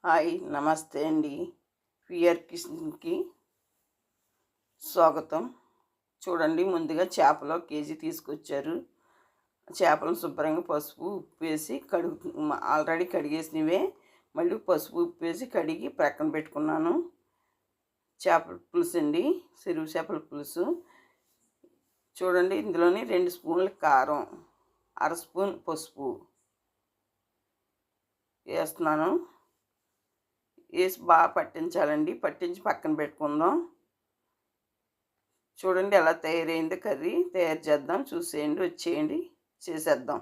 Hi నమస్తే అండి. PR కిచెన్కి స్వాగతం. చూడండి, ముందుగా చేపలు కేజీ తీసుకొచ్చారు. చేపలను శుభ్రంగా పసుపు ఉప్పు వేసి ఆల్రెడీ కడిగేసినవే మళ్ళీ పసుపు ఉప్పు వేసి కడిగి ప్రక్కన పెట్టుకున్నాను. చేపల పులుసు అండి, చెరువు చేపల పులుసు. చూడండి, ఇందులోని 2 స్పూన్ల కారం, అర స్పూన్ పసుపు వేస్తున్నాను. వేసి బాగా పట్టించాలండి. పట్టించి పక్కన పెట్టుకుందాం. చూడండి ఎలా తయారైందో కర్రీ. తయారు చేద్దాం, చూసేయండి, వచ్చేయండి, చేసేద్దాం.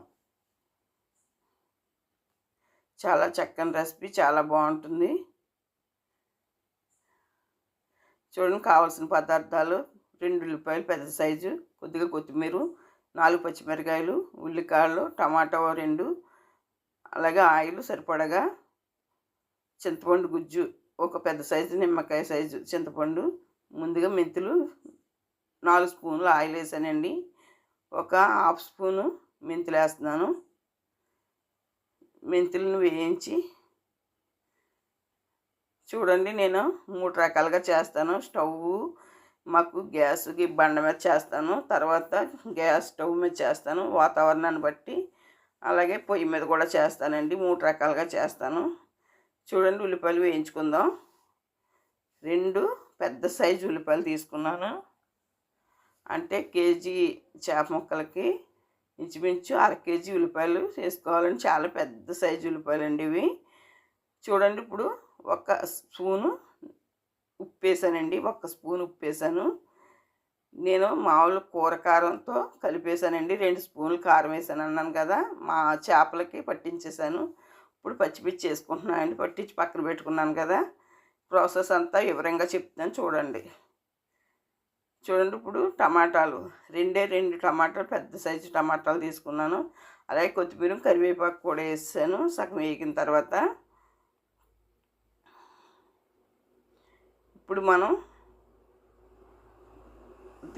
చాలా చక్కని రెసిపీ, చాలా బాగుంటుంది. చూడండి, కావాల్సిన పదార్థాలు: 2 ఉల్లిపాయలు పెద్ద సైజు, కొద్దిగా కొత్తిమీర, 4 పచ్చిమిరకాయలు, ఉల్లికాయలు, టమాటో 2, అలాగే ఆయిల్ సరిపడగా, చింతపండు గుజ్జు, ఒక పెద్ద సైజు నిమ్మకాయ సైజు చింతపండు. ముందుగా మెంతులు 4 స్పూన్లు ఆయిల్ వేసానండి. ఒక హాఫ్ స్పూను మెంతులు వేస్తున్నాను. మెంతులను వేయించి, చూడండి నేను 3 రకాలుగా చేస్తాను. మాకు గ్యాస్కి బండ మీద చేస్తాను, తర్వాత గ్యాస్ స్టవ్ మీద చేస్తాను, వాతావరణాన్ని బట్టి. అలాగే పొయ్యి మీద కూడా చేస్తానండి. 3 రకాలుగా చేస్తాను. చూడండి, ఉల్లిపాయలు వేయించుకుందాం. 2 పెద్ద సైజు ఉల్లిపాయలు తీసుకున్నాను. అంటే కేజీ చేప ముక్కలకి ఇంచుమించు అర కేజీ ఉల్లిపాయలు వేసుకోవాలని. చాలా పెద్ద సైజు ఉల్లిపాయలు అండి ఇవి. చూడండి, ఇప్పుడు 1 స్పూను ఉప్పు వేసానండి. 1 స్పూన్ ఉప్పు వేసాను. నేను మామూలు కూర కారంతో కలిపేసానండి. 2 స్పూన్లు కారం వేసాను అన్నాను కదా, మా చేపలకి పట్టించేసాను. ఇప్పుడు పచ్చిమిర్చి వేసుకుంటున్నానండి. పట్టించి పక్కన పెట్టుకున్నాను కదా. ప్రాసెస్ అంతా వివరంగా చెప్తాను, చూడండి. ఇప్పుడు టమాటాలు 2 టమాటాలు, పెద్ద సైజు టమాటాలు తీసుకున్నాను. అలాగే కొత్తిమీర, కరివేపాకు కూడా వేసాను సగం వేగిన తర్వాత. ఇప్పుడు మనం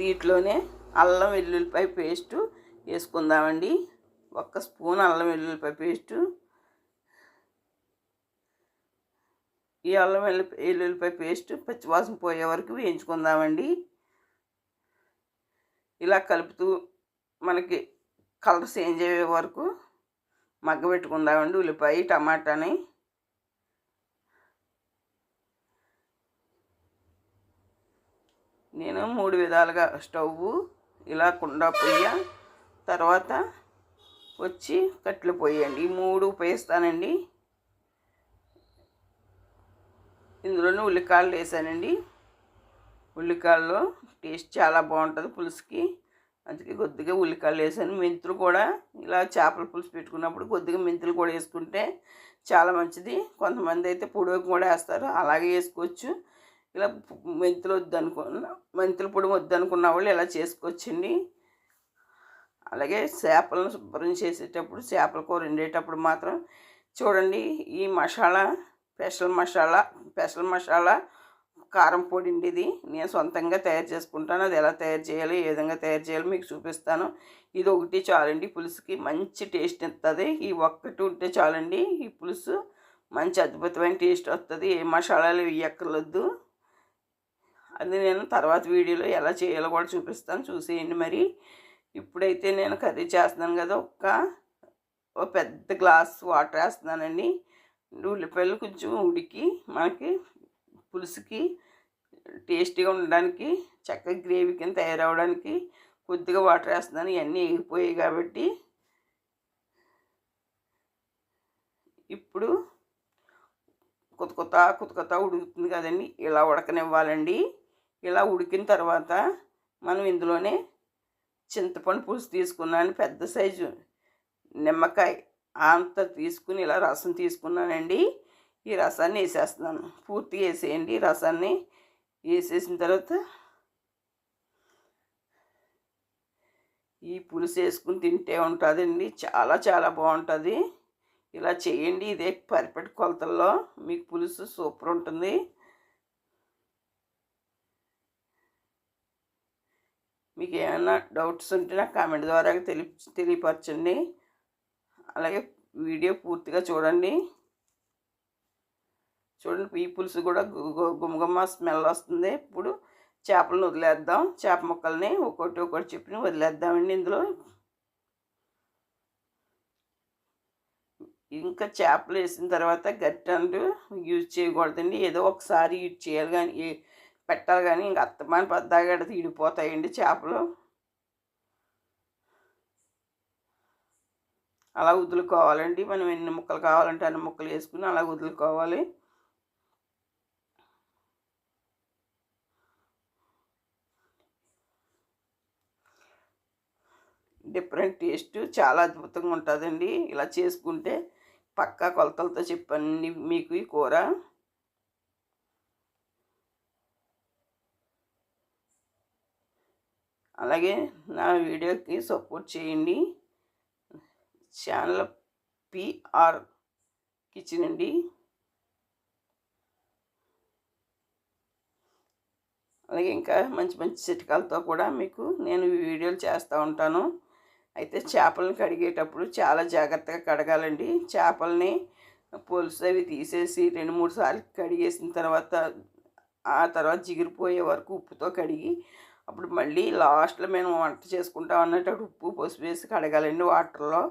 దీంట్లోనే అల్లం వెల్లుల్లిపాయ పేస్టు వేసుకుందామండి. 1 స్పూన్ అల్లం వెల్లుల్లిపాయ పేస్టు. ఈ అల్లం వెల్లుల్లిపాయ పేస్ట్ పచ్చివాసన పోయే వరకు వేయించుకుందామండి. ఇలా కలుపుతూ మనకి కలర్ చేంజ్ అయ్యే వరకు మగ్గబెట్టుకుందామండి ఉల్లిపాయ టమాటాని. నేను 3 విధాలుగా స్టవ్, ఇలా కుండ పొయ్య, తర్వాత వచ్చి కట్టెల పొయ్యి అండి, ఈ 3 ఉపయోగిస్తానండి. ఇందులోనే ఉల్లికాయలు వేసానండి. ఉల్లికాయల్లో టేస్ట్ చాలా బాగుంటుంది పులుసుకి, అందుకే కొద్దిగా ఉల్లికాయలు వేసాను. మెంతులు కూడా, ఇలా చేపల పులుసు పెట్టుకున్నప్పుడు కొద్దిగా మెంతులు కూడా వేసుకుంటే చాలా మంచిది. కొంతమంది అయితే పొడి కూడా వేస్తారు, అలాగే వేసుకోవచ్చు. ఇలా మెంతుల పొడి వద్దనుకున్న వాళ్ళు ఇలా చేసుకోవచ్చండి. అలాగే చేపలను శుభ్రం చేసేటప్పుడు, చేపల కూర వండేటప్పుడు మాత్రం చూడండి, ఈ మసాలా స్పెషల్ మసాలా కారం పొడి అండి. ఇది నేను సొంతంగా తయారు చేసుకుంటాను. అది ఎలా తయారు చేయాలి, ఏ విధంగా తయారు చేయాలో మీకు చూపిస్తాను. ఇది ఒకటి చాలండి, పులుసుకి మంచి టేస్ట్ ఇస్తుంది. ఈ ఒక్కటి ఉంటే చాలండి, ఈ పులుసు మంచి అద్భుతమైన టేస్ట్ వస్తుంది. ఏ మసాలాలు వేయక్కర్లేదు. అది నేను తర్వాత వీడియోలో ఎలా చేయాలో కూడా చూపిస్తాను, చూసేయండి. మరి ఇప్పుడైతే నేను కర్రీ చేస్తున్నాను కదా, ఒక పెద్ద గ్లాస్ వాటర్ వేస్తున్నానండి. ఉల్లిపాయలు కొంచెం ఉడికి మనకి పులుసుకి టేస్టీగా ఉండడానికి, చక్కగా గ్రేవీ కింద తయారవడానికి కొద్దిగా వాటర్ వేస్తున్నాను. ఇవన్నీ ఎగిపోయాయి కాబట్టి ఇప్పుడు కొత్త ఉడుకుతుంది కదండి, ఇలా ఉడకనివ్వాలండి. ఇలా ఉడికిన తర్వాత మనం ఇందులోనే చింతపండు పులుసు తీసుకున్నాను, పెద్ద సైజు నిమ్మకాయ అంత తీసుకుని ఇలా రసం తీసుకున్నానండి. ఈ రసాన్ని వేసేస్తున్నాను. పూర్తిగా వేసేయండి. రసాన్ని వేసేసిన తర్వాత ఈ పులుసు వేసుకుని తింటే ఉంటుందండి, చాలా చాలా బాగుంటుంది. ఇలా చేయండి, ఇదే పర్ఫెక్ట్ కొలతల్లో మీకు పులుసు సూపర్ ఉంటుంది. మీకు ఏమైనా డౌట్స్ ఉంటే నాకు కామెంట్ ద్వారా తెలియపరచండి. అలాగే వీడియో పూర్తిగా చూడండి. చూడండి, ఈ పులుసు కూడా గుమగుమ స్మెల్ వస్తుంది. ఇప్పుడు చేపలను వదిలేద్దాం. చేప ముక్కల్ని ఒక్కొక్కటి ఒక్కొక్కటి చెప్పి వదిలేద్దామండి ఇందులో. ఇంకా చేపలు వేసిన తర్వాత గరిటెలు యూజ్ చేయకూడదండి. ఏదో ఒకసారి యూజ్ చేయాలి కానీ పెట్టాలి కానీ ఇంక అత్తమాని పద్దాగడ తీడిపోతాయండి చేపలు. అలా వదులుకోవాలండి. మనం ఎన్ని ముక్కలు కావాలంటే అన్ని ముక్కలు వేసుకుని అలా వదులుకోవాలి. డిఫరెంట్ టేస్ట్ చాలా అద్భుతంగా ఉంటుందండి. ఇలా చేసుకుంటే పక్కా కొలతలతో చెప్పండి మీకు ఈ కూర. అలాగే నా వీడియోకి సపోర్ట్ చేయండి. ఛానల్ పిఆర్ కిచెన్ అండి. అలాగే ఇంకా మంచి మంచి చిట్కాలతో కూడా మీకు నేను వీడియోలు చేస్తూ ఉంటాను. అయితే చేపలను కడిగేటప్పుడు చాలా జాగ్రత్తగా కడగాలండి. చేపలని పులుసు అవి తీసేసి 2-3 సార్లు కడిగేసిన తర్వాత ఆ తర్వాత జిగిరిపోయే వరకు ఉప్పుతో కడిగి అప్పుడు మళ్ళీ లాస్ట్లో మేము వంట చేసుకుంటాం అన్నట్టు ఉప్పు పసుపు వేసి కడగాలండి వాటర్లో.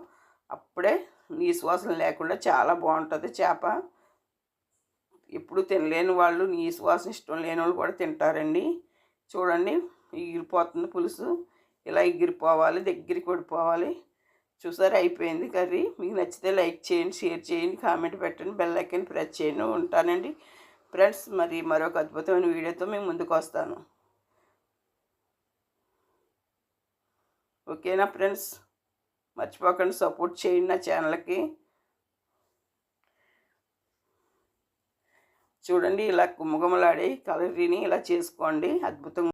అప్పుడే నీసు వాసన లేకుండా చాలా బాగుంటుంది చేప. ఎప్పుడు తినలేని వాళ్ళు, నీసు వాసన ఇష్టం లేని వాళ్ళు కూడా తింటారండి. చూడండి, ఎగిరిపోతుంది పులుసు. ఇలా ఎగిరిపోవాలి, దగ్గరికి పడిపోవాలి. చూసారా, అయిపోయింది కర్రీ. మీకు నచ్చితే లైక్ చేయండి, షేర్ చేయండి, కామెంట్ పెట్టండి, బెల్ ఐకాన్ ప్రెస్ చేయండి. ఉంటానండి ఫ్రెండ్స్. మరి మరొక అద్భుతమైన వీడియోతో మేము ముందుకు వస్తాను. ఓకేనా ఫ్రెండ్స్? మర్చిపోకండి సపోర్ట్ చేయండి నా ఛానల్కి. చూడండి, ఇలా గుమగుమలాడే కర్రీని ఇలా చేసుకోండి. అద్భుతంగా